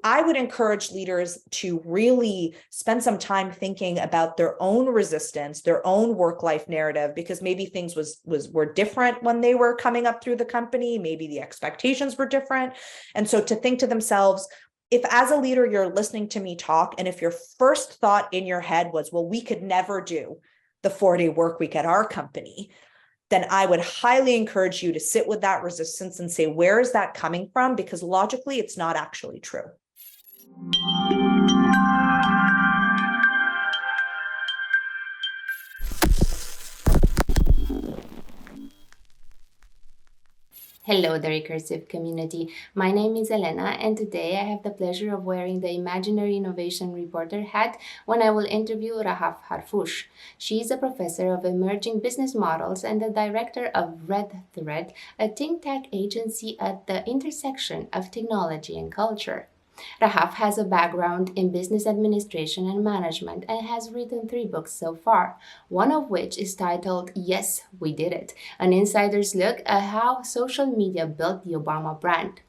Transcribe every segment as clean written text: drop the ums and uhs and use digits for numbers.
I would encourage leaders to really spend some time thinking about their own resistance, their own work-life narrative, because maybe things were different when they were coming up through the company. Maybe the expectations were different. And so to think to themselves, if as a leader, you're listening to me talk, and if your first thought in your head was, well, we could never do the 4-day work week at our company, then I would highly encourage you to sit with that resistance and say, where is that coming from? Because logically, it's not actually true. Hello, the Recursive community. My name is Elena, and today I have the pleasure of wearing the imaginary innovation reporter hat when I will interview Rahaf Harfoush. She is a professor of emerging business models and the director of Red Thread, a think tank agency at the intersection of technology and culture. Rahaf has a background in business administration and management and has written 3 books so far, one of which is titled Yes, We Did It, an insider's look at how social media built the Obama brand,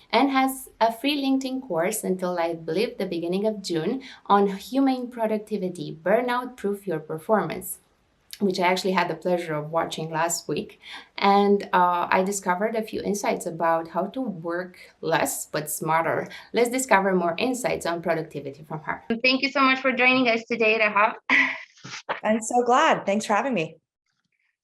and has a free LinkedIn course until I believe the beginning of June on humane productivity, burnout proof your performance, which I actually had the pleasure of watching last week. And I discovered a few insights about how to work less but smarter. Let's discover more insights on productivity from her. Thank you so much for joining us today, Rahaf. I'm so glad. Thanks for having me.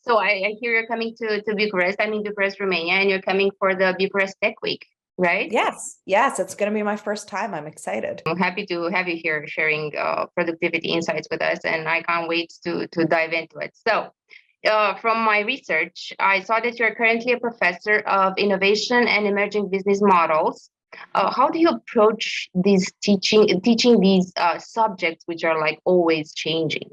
So I hear you're coming to Bucharest. I'm in Bucharest, Romania, and you're coming for the Bucharest Tech Week, right? Yes, it's going to be my first time. I'm excited. I'm happy to have you here sharing productivity insights with us, and I can't wait to dive into it. So, from my research, I saw that you're currently a professor of innovation and emerging business models. How do you approach these teaching these subjects, which are like always changing?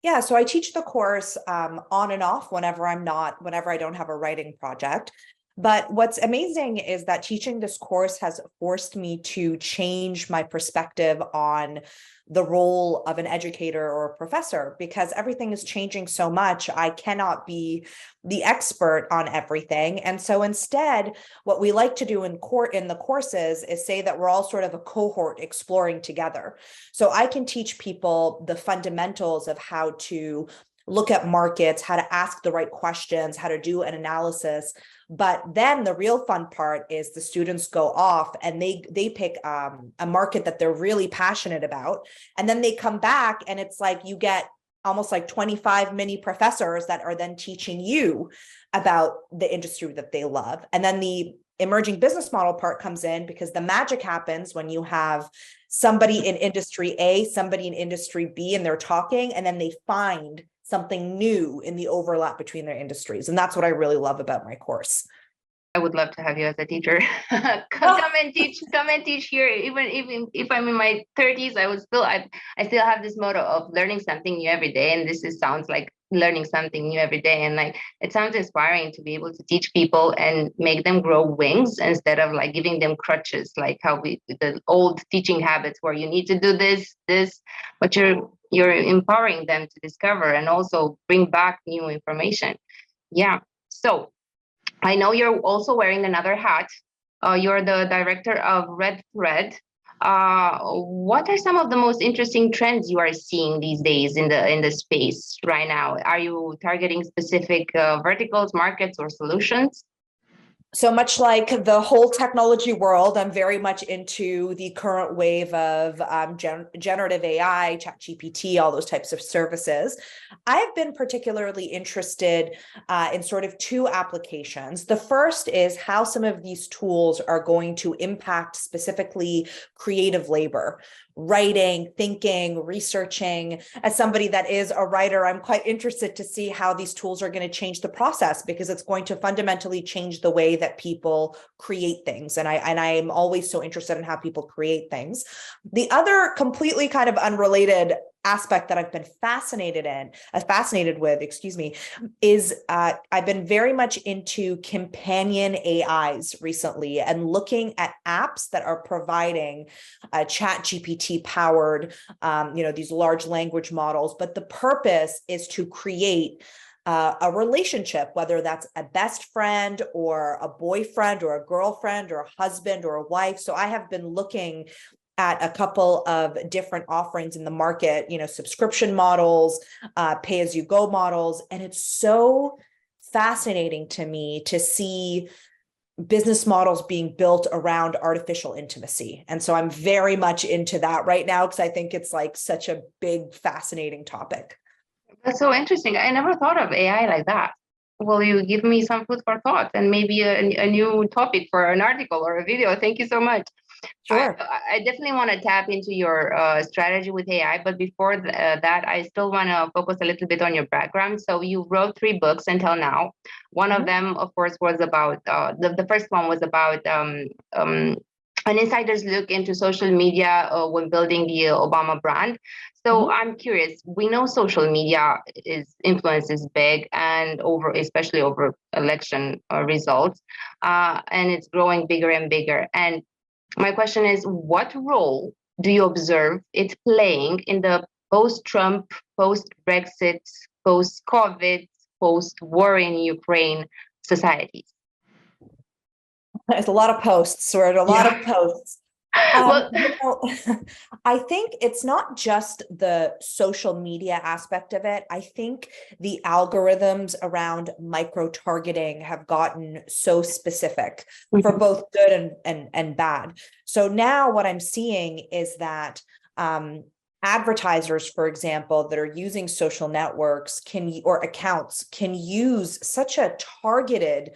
Yeah, so I teach the course on and off whenever I don't have a writing project. But what's amazing is that teaching this course has forced me to change my perspective on the role of an educator or a professor, because everything is changing so much. I cannot be the expert on everything. And so instead, what we like to do in the courses is say that we're all sort of a cohort exploring together. So I can teach people the fundamentals of how to look at markets, how to ask the right questions, how to do an analysis. But then the real fun part is the students go off and they pick a market that they're really passionate about. And then they come back and it's like you get almost like 25 mini professors that are then teaching you about the industry that they love. And then the emerging business model part comes in, because the magic happens when you have somebody in industry A, somebody in industry B, and they're talking, and then they find something new in the overlap between their industries. And that's what I really love about my course. I would love to have you as a teacher. Come and teach here. Even if I'm in my 30s, I still have this motto of learning something new every day. And sounds like learning something new every day. And like it sounds inspiring to be able to teach people and make them grow wings instead of like giving them crutches, like how the old teaching habits where you need to do this, but you're empowering them to discover and also bring back new information. Yeah. So I know you're also wearing another hat. You're the director of Red Thread. What are some of the most interesting trends you are seeing these days in the space right now? Are you targeting specific verticals, markets, or solutions? So much like the whole technology world, I'm very much into the current wave of generative AI, ChatGPT, all those types of services. I've been particularly interested in sort of 2 applications. The first is how some of these tools are going to impact specifically creative labor. Writing, thinking, researching. As somebody that is a writer, I'm quite interested to see how these tools are going to change the process, because it's going to fundamentally change the way that people create things. And I'm always so interested in how people create things. The other completely kind of unrelated aspect that I've been fascinated with, is I've been very much into companion AIs recently and looking at apps that are providing ChatGPT powered, these large language models. But the purpose is to create a relationship, whether that's a best friend or a boyfriend or a girlfriend or a husband or a wife. So I have been looking at a couple of different offerings in the market, subscription models, pay-as-you-go models. And it's so fascinating to me to see business models being built around artificial intimacy. And so I'm very much into that right now because I think it's like such a big, fascinating topic. That's so interesting. I never thought of AI like that. Will you give me some food for thought and maybe a new topic for an article or a video? Thank you so much. Sure. I definitely want to tap into your strategy with AI, but before that, I still want to focus a little bit on your background. So you wrote 3 books until now. One of them, of course, was about the first one was about an insider's look into social media when building the Obama brand. So I'm curious. We know social media influence is big and especially over election results, and it's growing bigger and bigger. And my question is, what role do you observe it playing in the post-Trump, post-Brexit, post-COVID, post-war in Ukraine societies? There's a lot of posts. We're at a lot of posts. Well, I think it's not just the social media aspect of it. I think the algorithms around micro-targeting have gotten so specific for both good and bad. So now what I'm seeing is that advertisers, for example, that are using social networks or accounts can use such a targeted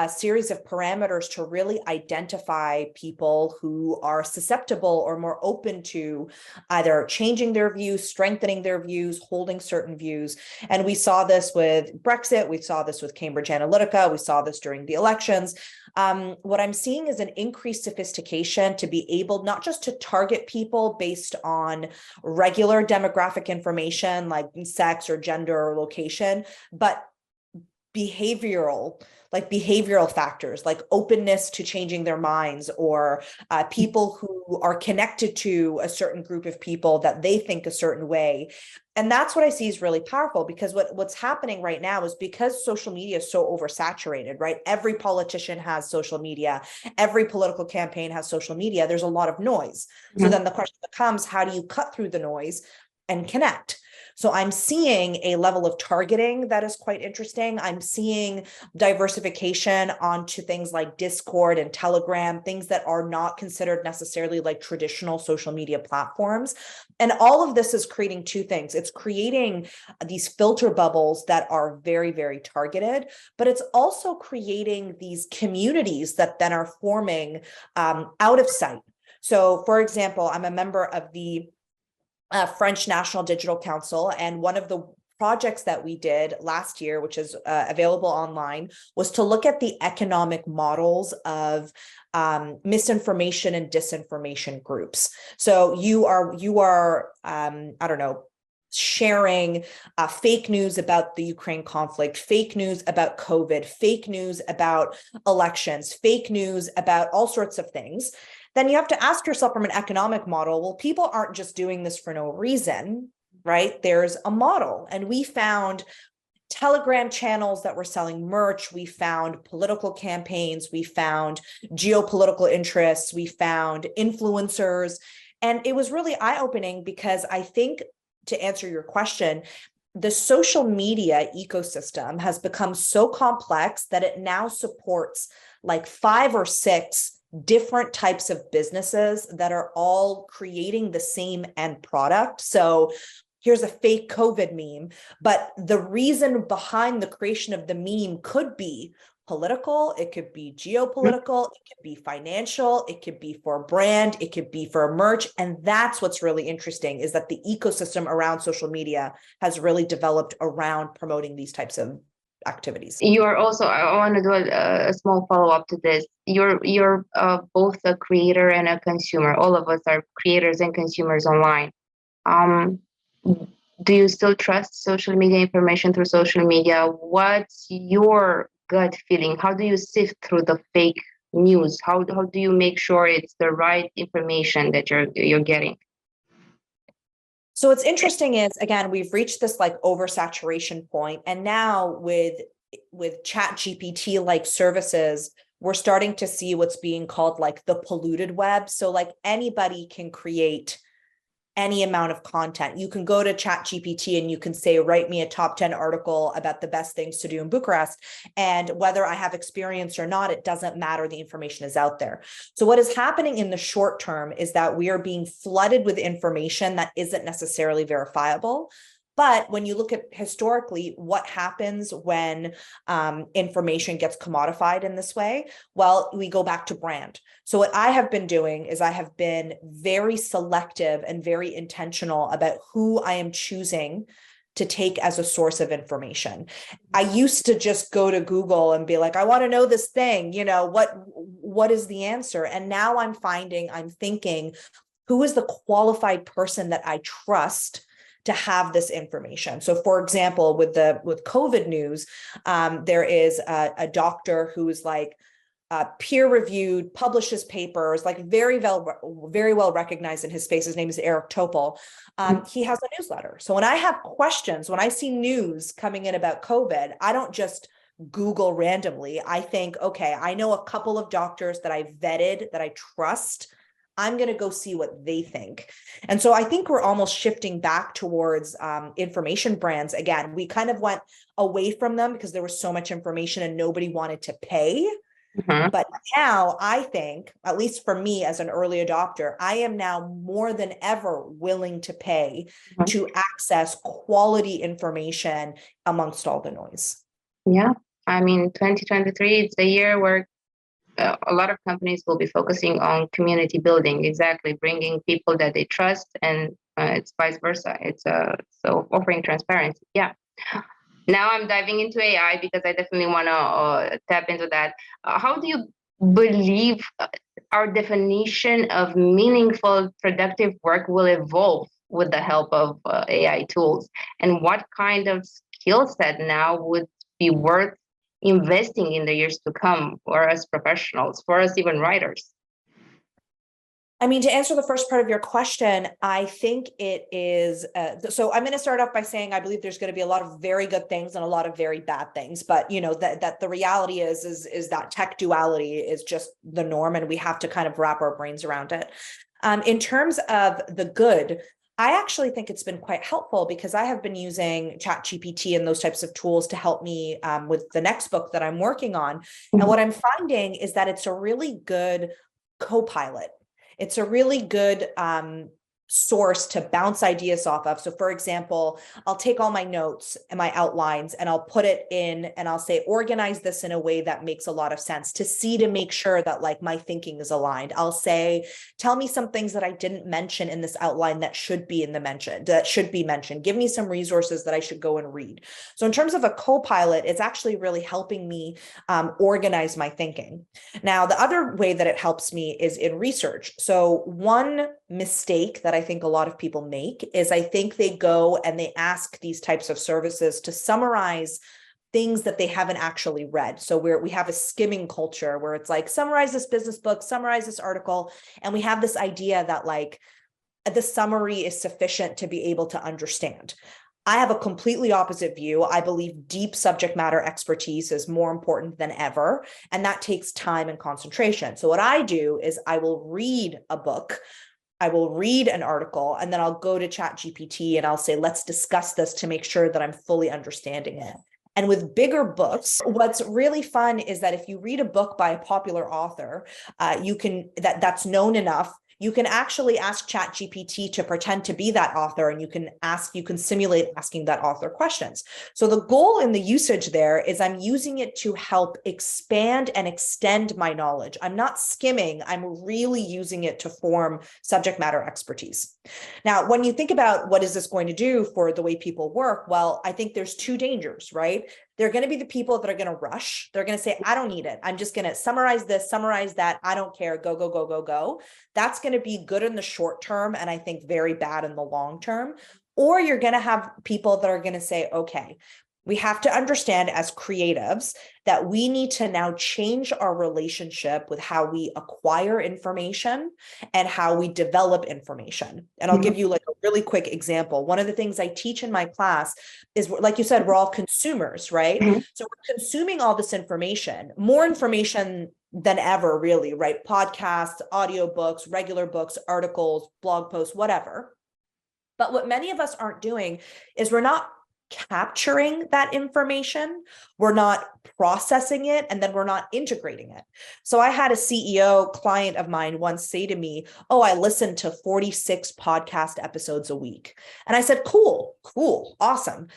series of parameters to really identify people who are susceptible or more open to either changing their views, strengthening their views, holding certain views. And we saw this with Brexit. We saw this with Cambridge Analytica. We saw this during the elections. What I'm seeing is an increased sophistication to be able not just to target people based on regular demographic information like sex or gender or location, but behavioral factors like openness to changing their minds or people who are connected to a certain group of people that they think a certain way. And that's what I see is really powerful, because what's happening right now is because social media is so oversaturated, right? Every politician has social media. Every political campaign has social media. There's a lot of noise. So then the question becomes, how do you cut through the noise and connect? So I'm seeing a level of targeting that is quite interesting. I'm seeing diversification onto things like Discord and Telegram, things that are not considered necessarily like traditional social media platforms. And all of this is creating 2 things. It's creating these filter bubbles that are very, very targeted, but it's also creating these communities that then are forming out of sight. So for example, I'm a member of the French National Digital Council. And one of the projects that we did last year, which is available online, was to look at the economic models of misinformation and disinformation groups. So you are I don't know, sharing fake news about the Ukraine conflict, fake news about COVID, fake news about elections, fake news about all sorts of things. Then you have to ask yourself from an economic model, well, people aren't just doing this for no reason, right? There's a model. And we found Telegram channels that were selling merch. We found political campaigns. We found geopolitical interests. We found influencers. And it was really eye-opening, because I think, to answer your question, the social media ecosystem has become so complex that it now supports like 5 or 6 different types of businesses that are all creating the same end product. So here's a fake COVID meme, but the reason behind the creation of the meme could be political, it could be geopolitical, it could be financial, it could be for a brand, it could be for a merch. And that's what's really interesting, is that the ecosystem around social media has really developed around promoting these types of activities. You are also, I want to do a small follow-up to this. You're both a creator and a consumer. All of us are creators and consumers online. Do you still trust social media information through social media? What's your gut feeling? How do you sift through the fake news? How do you make sure it's the right information that you're getting? So what's interesting is, again, we've reached this like oversaturation point, and now with chat GPT like services, we're starting to see what's being called like the polluted web. So like anybody can create any amount of content. You can go to chat GPT and you can say, write me a top 10 article about the best things to do in Bucharest. And whether I have experience or not, it doesn't matter. The information is out there. So what is happening in the short term is that we are being flooded with information that isn't necessarily verifiable. But when you look at historically, what happens when information gets commodified in this way? Well, we go back to brand. So what I have been doing is I have been very selective and very intentional about who I am choosing to take as a source of information. I used to just go to Google and be like, I want to know this thing, what is the answer? And now I'm thinking, who is the qualified person that I trust to have this information? So for example, with COVID news, there is a doctor who is like peer reviewed, publishes papers, like very well recognized in his space. His name is Eric Topol. He has a newsletter. So when I have questions, when I see news coming in about COVID, I don't just Google randomly. I think, okay, I know a couple of doctors that I vetted that I trust. I'm going to go see what they think. And so I think we're almost shifting back towards information brands. Again, we kind of went away from them because there was so much information and nobody wanted to pay. Mhm. But now I think, at least for me as an early adopter, I am now more than ever willing to pay Mhm. to access quality information amongst all the noise. Yeah. I mean, 2023, it's a year where a lot of companies will be focusing on community building, exactly, bringing people that they trust, and it's vice versa. It's so offering transparency. Yeah. Now I'm diving into AI because I definitely want to tap into that. How do you believe our definition of meaningful, productive work will evolve with the help of AI tools? And what kind of skill set now would be worth investing in the years to come for us professionals, for us even writers? I mean, to answer the first part of your question, I think it is, so I'm going to start off by saying I believe there's going to be a lot of very good things and a lot of very bad things, but that the reality is that tech duality is just the norm, and we have to kind of wrap our brains around it. In terms of the good, I actually think it's been quite helpful because I have been using ChatGPT and those types of tools to help me with the next book that I'm working on. And what I'm finding is that it's a really good co-pilot. It's a really good source to bounce ideas off of. So for example, I'll take all my notes and my outlines and I'll put it in and I'll say, organize this in a way that makes a lot of sense to make sure that like my thinking is aligned. I'll say, tell me some things that I didn't mention in this outline that should be mentioned. Give me some resources that I should go and read. So in terms of a co-pilot, it's actually really helping me organize my thinking. Now, the other way that it helps me is in research. So one mistake that I think a lot of people make is I think they go and they ask these types of services to summarize things that they haven't actually read. So we have a skimming culture where it's like, summarize this business book, summarize this article. And we have this idea that like the summary is sufficient to be able to understand. I have a completely opposite view. I believe deep subject matter expertise is more important than ever, and that takes time and concentration. So what I do is I will read a book, I will read an article, and then I'll go to ChatGPT and I'll say, let's discuss this to make sure that I'm fully understanding it. And with bigger books, what's really fun is that if you read a book by a popular author, that's known enough, you can actually ask ChatGPT to pretend to be that author, and you can simulate asking that author questions. So the goal in the usage there is I'm using it to help expand and extend my knowledge. I'm not skimming, I'm really using it to form subject matter expertise. Now, when you think about what is this going to do for the way people work, well, I think there's two dangers, right? They're going to be the people that are going to rush. They're going to say, I don't need it. I'm just going to summarize this, summarize that. I don't care. Go, go, go, go, go. That's going to be good in the short term, and I think very bad in the long term. Or you're going to have people that are going to say, okay, We have to understand as creatives that we need to now change our relationship with how we acquire information and how we develop information. And I'll give you like a really quick example. One of the things I teach in my class is, like you said, we're all consumers, right? So we're consuming all this information, more information than ever, really, right? Podcasts, audiobooks, regular books, articles, blog posts, whatever. But what many of us aren't doing is we're not capturing that information, we're not processing it, and then we're not integrating it. So I had a CEO client of mine once say to me, "Oh, I listen to 46 podcast episodes a week." And I said, "Cool, awesome.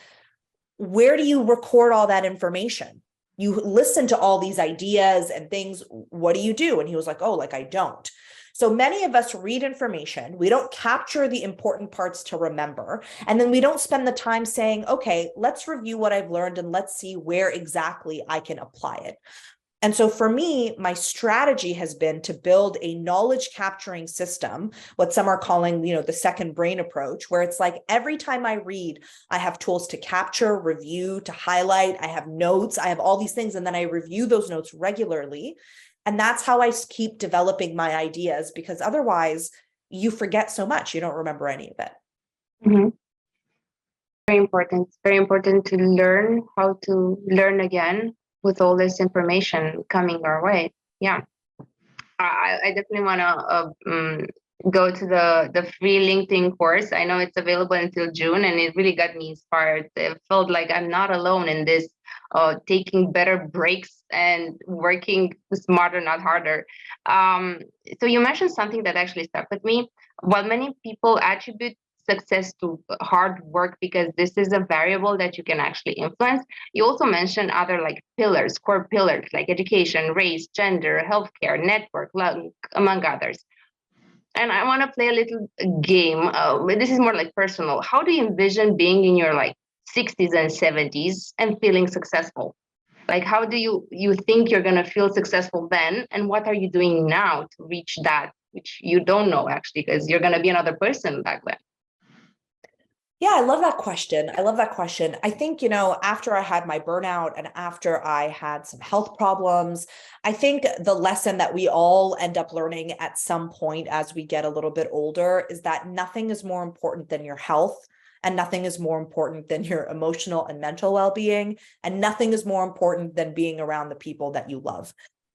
Where do you record all that information? You listen to all these ideas and things. What do you do?" And he was like, "Oh, like I don't." So many of us read information, we don't capture the important parts to remember, and then we don't spend the time saying, okay, let's review what I've learned and let's see where exactly I can apply it. And so for me, my strategy has been to build a knowledge capturing system, what some are calling, the second brain approach, where it's like every time I read, I have tools to capture, review, to highlight, I have notes, I have all these things, and then I review those notes regularly. And that's how I keep developing my ideas, because otherwise you forget so much, you don't remember any of it. Mm-hmm. Very important. It's very important to learn how to learn again with all this information coming our way. Yeah. I definitely want to go to the free LinkedIn course. I know it's available until June, and it really got me inspired. It felt like I'm not alone in this, taking better breaks and working smarter, not harder. So you mentioned something that actually stuck with me. While many people attribute success to hard work because this is a variable that you can actually influence, you also mentioned other like pillars, core pillars like education, race, gender, healthcare, network, among others. And I want to play a little game. This is more like personal. How do you envision being in your like 60s and 70s and feeling successful? Like, how do you think you're going to feel successful then? And what are you doing now to reach that, which you don't know actually, because you're going to be another person back then? Yeah, I love that question. I think, after I had my burnout and after I had some health problems, I think the lesson that we all end up learning at some point as we get a little bit older is that nothing is more important than your health, and nothing is more important than your emotional and mental well-being, and nothing is more important than being around the people that you love.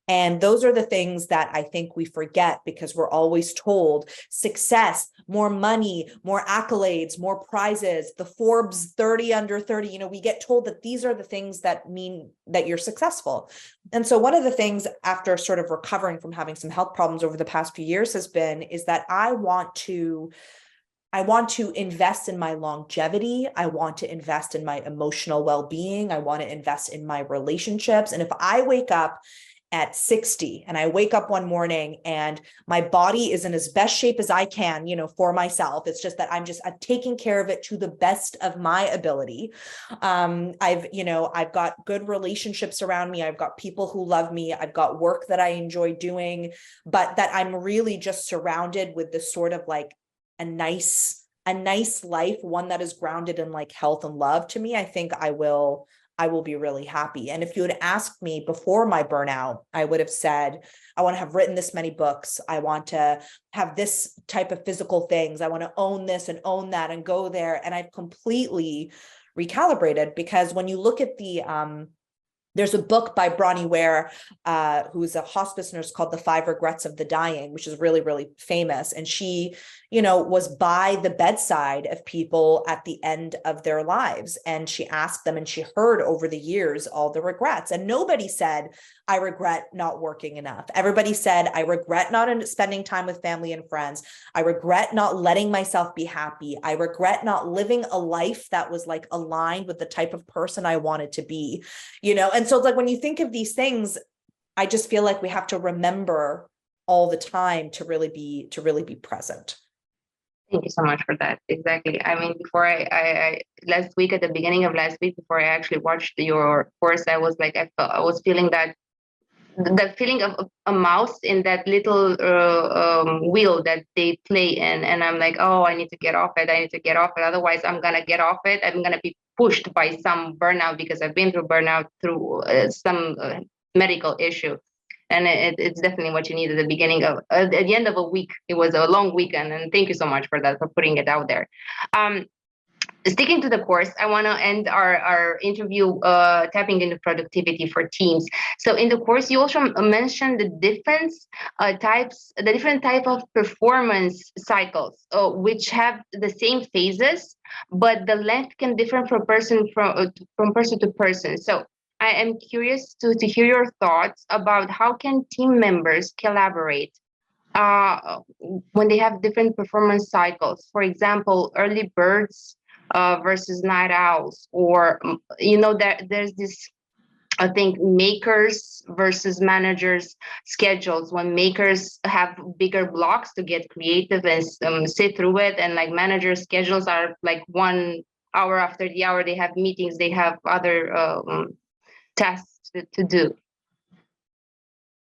And those are the things that I think we forget because we're always told success, more money, more accolades, more prizes, the Forbes 30 under 30. We get told that these are the things that mean that you're successful. And so one of the things after sort of recovering from having some health problems over the past few years is that I want to invest in my longevity. I want to invest in my emotional well-being. I want to invest in my relationships. And if I wake up at 60 and I wake up one morning and my body is in as best shape as I can, for myself, it's just that I'm taking care of it to the best of my ability. I've got good relationships around me. I've got people who love me. I've got work that I enjoy doing, but that I'm really just surrounded with this sort of like a nice life, one that is grounded in like health and love. To me, I think I will be really happy. And if you had asked me before my burnout, I would have said, I want to have written this many books. I want to have this type of physical things. I want to own this and own that and go there. And I've completely recalibrated, because when you look at there's a book by Bronnie Ware, who's a hospice nurse, called The 5 Regrets of the Dying, which is really, really famous. And she, was by the bedside of people at the end of their lives. And she asked them, and she heard over the years all the regrets. And nobody said, I regret not working enough. Everybody said, I regret not spending time with family and friends. I regret not letting myself be happy. I regret not living a life that was like aligned with the type of person I wanted to be, And so it's like, when you think of these things, I just feel like we have to remember all the time to really be present. Thank you so much for that. Exactly. I mean, before I last week, at the beginning of last week, before I actually watched your course, I was like, I was feeling that the feeling of a mouse in that little wheel that they play in, and I'm like, oh, I need to get off it. Otherwise I'm gonna get off it. I'm gonna be pushed by some burnout, because I've been through burnout through some medical issue. And it's definitely what you need at the beginning of, at the end of a week. It was a long weekend. And thank you so much for that, for putting it out there. Sticking to the course, I want to end our interview tapping into productivity for teams. So in the course, you also mentioned the different type of performance cycles, which have the same phases, but the length can differ from person to person. So I am curious to hear your thoughts about how can team members collaborate when they have different performance cycles. For example, early birds versus night owls, or there's this, I think, makers versus managers schedules. When makers have bigger blocks to get creative and sit through it, and like managers schedules are like 1 hour after the hour, they have meetings, they have other tasks to do.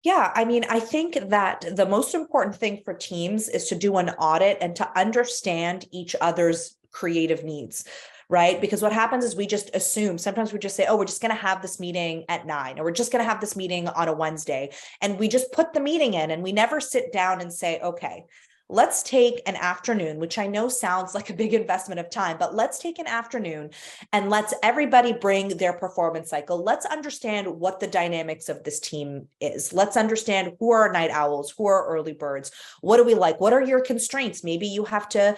Yeah, I mean, I think that the most important thing for teams is to do an audit and to understand each other's creative needs, right? Because what happens is we just assume, sometimes we just say, oh, we're just going to have this meeting at 9, or we're just going to have this meeting on a Wednesday. And we just put the meeting in and we never sit down and say, okay, let's take an afternoon, which I know sounds like a big investment of time, but let's take an afternoon and let's everybody bring their performance cycle. Let's understand what the dynamics of this team is. Let's understand who are night owls, who are early birds. What do we like? What are your constraints? Maybe you have to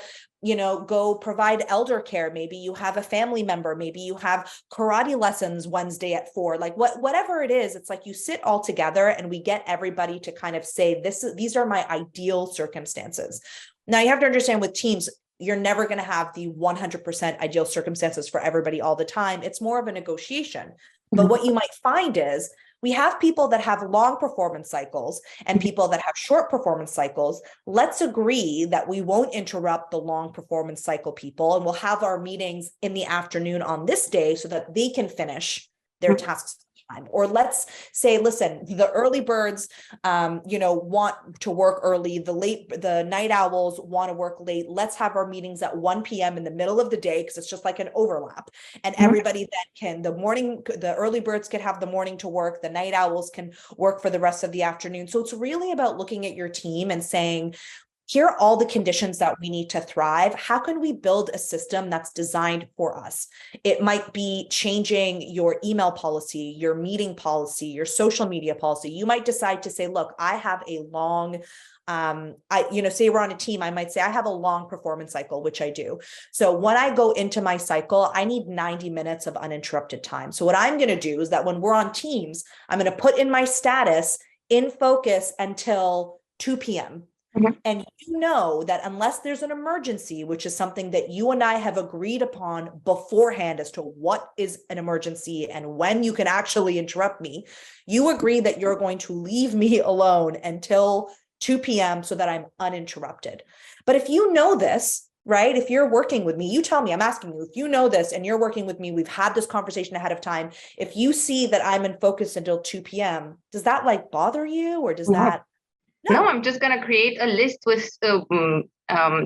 go provide elder care. Maybe you have a family member. Maybe you have karate lessons Wednesday at 4. Like whatever it is, it's like you sit all together and we get everybody to kind of say, these are my ideal circumstances. Now you have to understand with teams, you're never going to have the 100% ideal circumstances for everybody all the time. It's more of a negotiation. But what you might find is we have people that have long performance cycles and people that have short performance cycles. Let's agree that we won't interrupt the long performance cycle people, and we'll have our meetings in the afternoon on this day so that they can finish their tasks. Or let's say, listen, the early birds, want to work early. The night owls want to work late. Let's have our meetings at 1 p.m. in the middle of the day, because it's just like an overlap. And everybody then the early birds can have the morning to work. The night owls can work for the rest of the afternoon. So it's really about looking at your team and saying, here are all the conditions that we need to thrive. How can we build a system that's designed for us? It might be changing your email policy, your meeting policy, your social media policy. You might decide to say, look, I have a long, say we're on a team, I might say I have a long performance cycle, which I do. So when I go into my cycle, I need 90 minutes of uninterrupted time. So what I'm going to do is that when we're on Teams, I'm going to put in my status in focus until 2 p.m. And you know that unless there's an emergency, which is something that you and I have agreed upon beforehand as to what is an emergency and when you can actually interrupt me, you agree that you're going to leave me alone until 2 p.m. so that I'm uninterrupted. But if you know this, right? If you're working with me, you tell me, I'm asking you, if you know this and you're working with me, we've had this conversation ahead of time. If you see that I'm in focus until 2 p.m., does that bother you, or does that? No, I'm just going to create a list with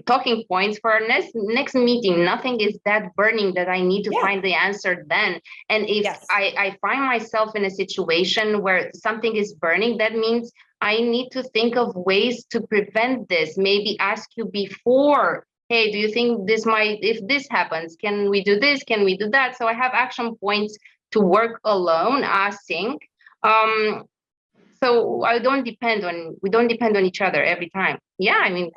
talking points for our next meeting. Nothing is that burning that I need to find the answer then. And if I find myself in a situation where something is burning, that means I need to think of ways to prevent this. Maybe ask you before, hey, do you think if this happens, can we do this? Can we do that? So I have action points to work alone, async. So we don't depend on each other every time. Yeah, I mean.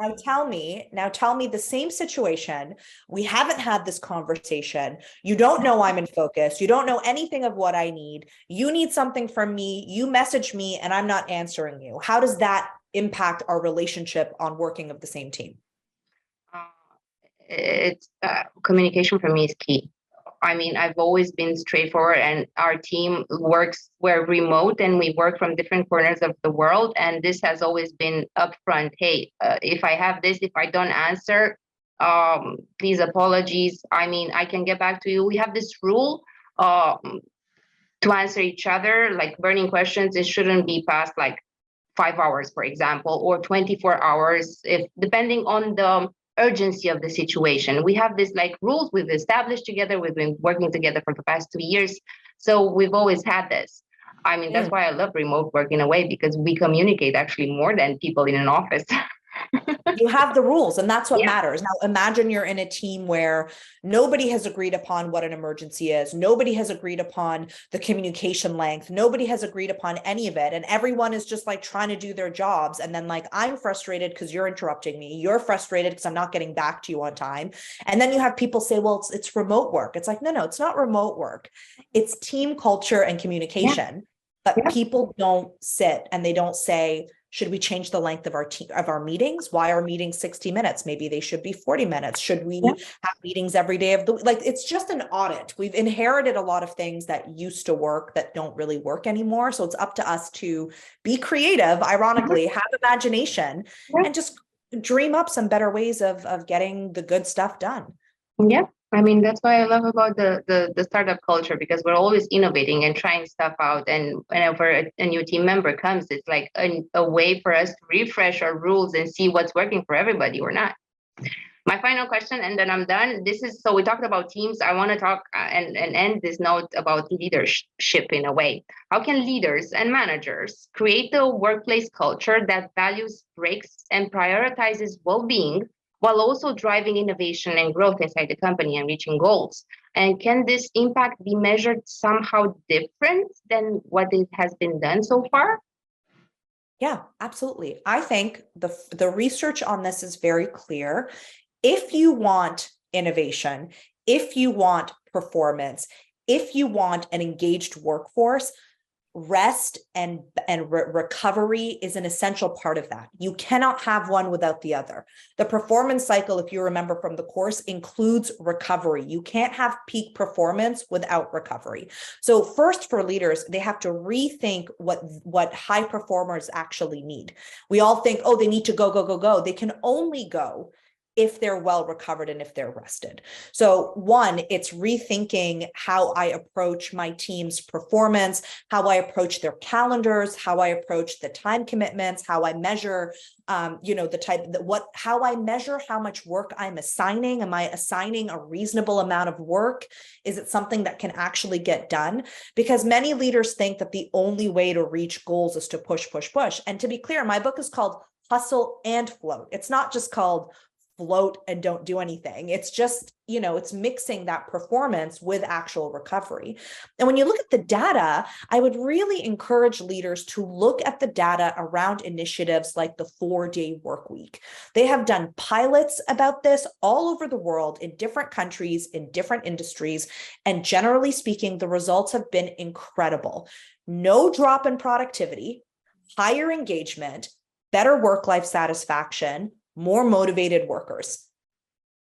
Now tell me the same situation. We haven't had this conversation. You don't know I'm in focus. You don't know anything of what I need. You need something from me. You message me and I'm not answering you. How does that impact our relationship on working of the same team? It's communication for me is key. I mean, I've always been straightforward, and our team we're remote and we work from different corners of the world. And this has always been upfront. Hey, if I have this, if I don't answer, please apologies. I mean, I can get back to you. We have this rule to answer each other, like burning questions. It shouldn't be past 5 hours, for example, or 24 hours, if depending on urgency of the situation. We have this like rules we've established together. We've been working together for the past 2 years. So we've always had this. I mean, that's why I love remote work in a way, because we communicate actually more than people in an office. You have the rules, and that's what Yeah. matters. Now, imagine you're in a team where nobody has agreed upon what an emergency is. Nobody has agreed upon the communication length. Nobody has agreed upon any of it. And everyone is just like trying to do their jobs. And then like, I'm frustrated because you're interrupting me. You're frustrated because I'm not getting back to you on time. And then you have people say, well, it's remote work. It's like, no, it's not remote work. It's team culture and communication. But people don't sit and they don't say, should we change the length of our meetings? Why are meetings 60 minutes? Maybe they should be 40 minutes. Should we have meetings every day of the, like, it's just an audit. We've inherited a lot of things that used to work that don't really work anymore. So it's up to us to be creative, ironically, have imagination, and just dream up some better ways of getting the good stuff done. Yeah. I mean, that's what I love about the startup culture, because we're always innovating and trying stuff out. And whenever a new team member comes, it's like a way for us to refresh our rules and see what's working for everybody or not. My final question, and then I'm done. So we talked about teams. I want to talk and end this note about leadership in a way. How can leaders and managers create a workplace culture that values breaks and prioritizes well-being, while also driving innovation and growth inside the company and reaching goals? And can this impact be measured somehow different than what it has been done so far? Yeah, absolutely. I think the research on this is very clear. If you want innovation, if you want performance, if you want an engaged workforce, rest and recovery is an essential part of that. You cannot have one without the other. The performance cycle, if you remember from the course, includes recovery. You can't have peak performance without recovery. So first, for leaders, they have to rethink what high performers actually need. We all think, oh, they need to go, go, go, go. They can only go if they're well recovered and if they're rested. So one, it's rethinking how I approach my team's performance, how I approach their calendars, how I approach the time commitments, how I measure, how I measure how much work I'm assigning. Am I assigning a reasonable amount of work? Is it something that can actually get done? Because many leaders think that the only way to reach goals is to push, push, push. And to be clear, my book is called Hustle and Float. It's not just called float and don't do anything. It's just, it's mixing that performance with actual recovery. And when you look at the data, I would really encourage leaders to look at the data around initiatives like the 4-day work week. They have done pilots about this all over the world in different countries, in different industries. And generally speaking, the results have been incredible. No drop in productivity, higher engagement, better work-life satisfaction, more motivated workers.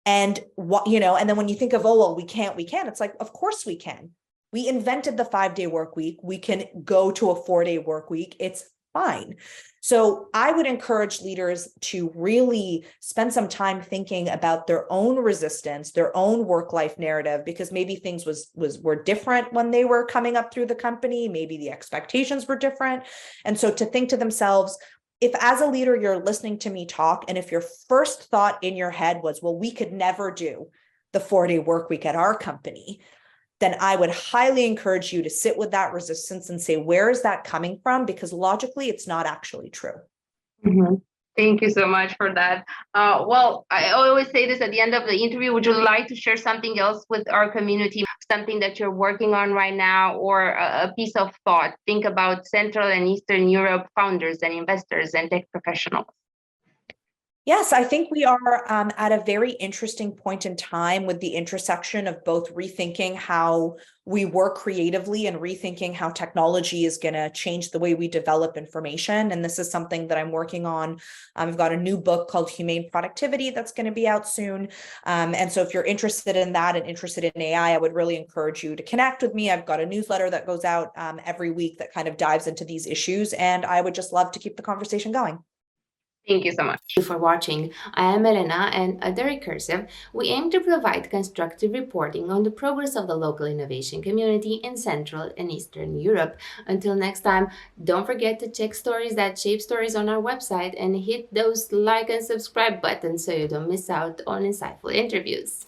And and then when you think of, oh, well, we can't, it's like, of course we can. We invented the 5-day work week. We can go to a 4-day work week. It's fine. So I would encourage leaders to really spend some time thinking about their own resistance, their own work-life narrative, because maybe things were different when they were coming up through the company. Maybe the expectations were different. And so to think to themselves, if as a leader, you're listening to me talk, and if your first thought in your head was, well, we could never do the 4-day work week at our company, then I would highly encourage you to sit with that resistance and say, where is that coming from? Because logically, it's not actually true. Mm-hmm. Thank you so much for that. Well, I always say this at the end of the interview. Would you like to share something else with our community, something that you're working on right now, or a piece of thought? Think about Central and Eastern Europe founders and investors and tech professionals. Yes, I think we are at a very interesting point in time with the intersection of both rethinking how we work creatively and rethinking how technology is going to change the way we develop information. And this is something that I'm working on. I've got a new book called Humane Productivity that's going to be out soon. And so if you're interested in that and interested in AI, I would really encourage you to connect with me. I've got a newsletter that goes out every week that kind of dives into these issues, and I would just love to keep the conversation going. Thank you so much. Thank you for watching. I am Elena, and at The Recursive, we aim to provide constructive reporting on the progress of the local innovation community in Central and Eastern Europe. Until next time, don't forget to check Stories That Shape Stories on our website and hit those like and subscribe buttons so you don't miss out on insightful interviews.